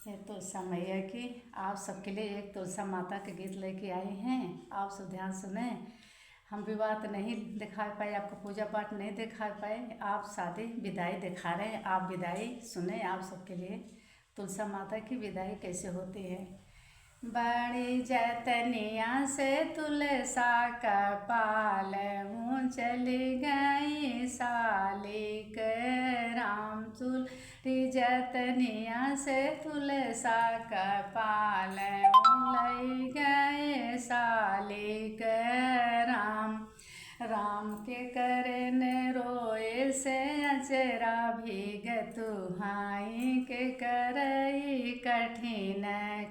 ये तुलसा मैया की आप सबके लिए एक तुलसा माता के गीत लेके आए हैं। आप सब ध्यान सुने। हम विवाह तो नहीं दिखा पाए, आपको पूजा पाठ नहीं दिखा पाए, आप शादी विदाई दिखा रहे हैं। आप विदाई सुने आप सबके लिए तुलसा माता की विदाई कैसे होती है। बड़ी जतनिया से तुलसा का पाल मुँह चली गई सालिक राम। तुलसी जतनिया से तुलसा का पाल मुँह गए सालिक राम। राम के करन रोए से अचरा भीग तुहाई के करई कठिन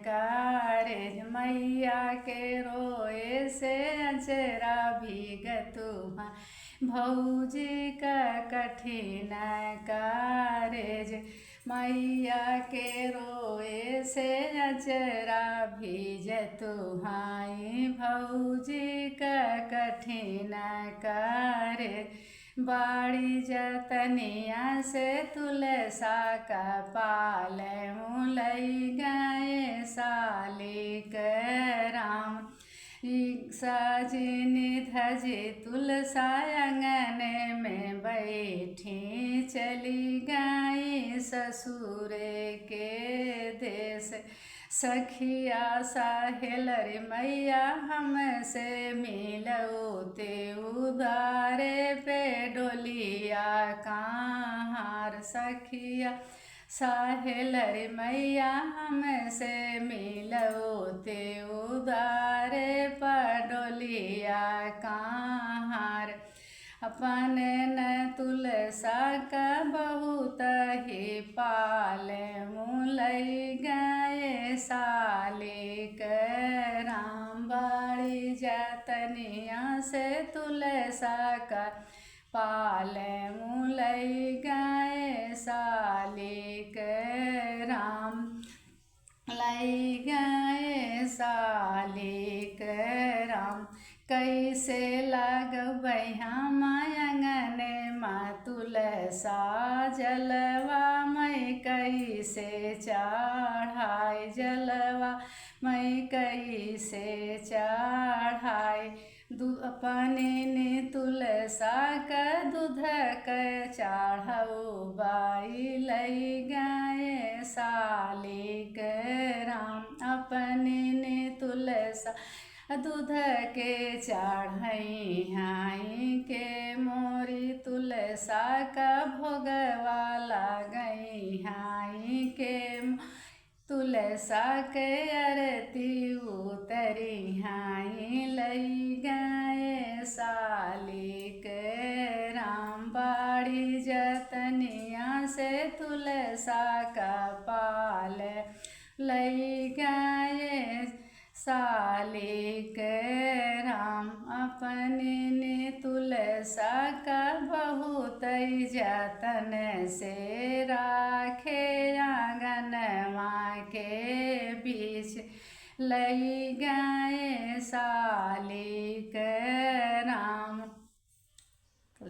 कार्य। मैया के रोए से अचरा भीग तुहाई भौजी का कठिन कार्य। मैया के रोए से अचरा भीज तुहाई भौजी का कठिन कार्य। बाड़ी जतनिया से तुलसा का पाल मुलई गए सालिक राम। सजनी धजी तुलसा आंगन में बैठी चली गई ससुर के देश। सखिया साहेलरी मैया हमसे मिलौते उदारे पे डोलिया कहाँ। सखिया साहेलरी मैया हमसे मिलौते उदारे पडोलिया कहाँ। अपन न तुलसा का बहुत ही पाल मुलई गए सालिक राम। बाड़ी जतनिया से तुलसा का पाल मुलई गए सालिक राम। लई गए सालिक राम। कैसे लगबै हम आंगन माँ तुलसा जलवा मैं कैसे चढ़ाई। जलवा मैं कैसे चढ़ाई। अपने ने तुलसा का दूध का चढ़ाऊ बाई लई गए सालिक राम। अपने ने तुलसा दूध के चढ़ाई हाई के मोरी तुलसा का भोगवा लगई हाई के। तुलसा के आरती उतरी हाई लई गए सालिक राम। बाड़ी जतनिया से तुलसा का पाल लई गए सालिक राम। अपने ने तुलसा का बहुत जतन से राखे आंगन माँ के बीच लई गए सालिक राम। तो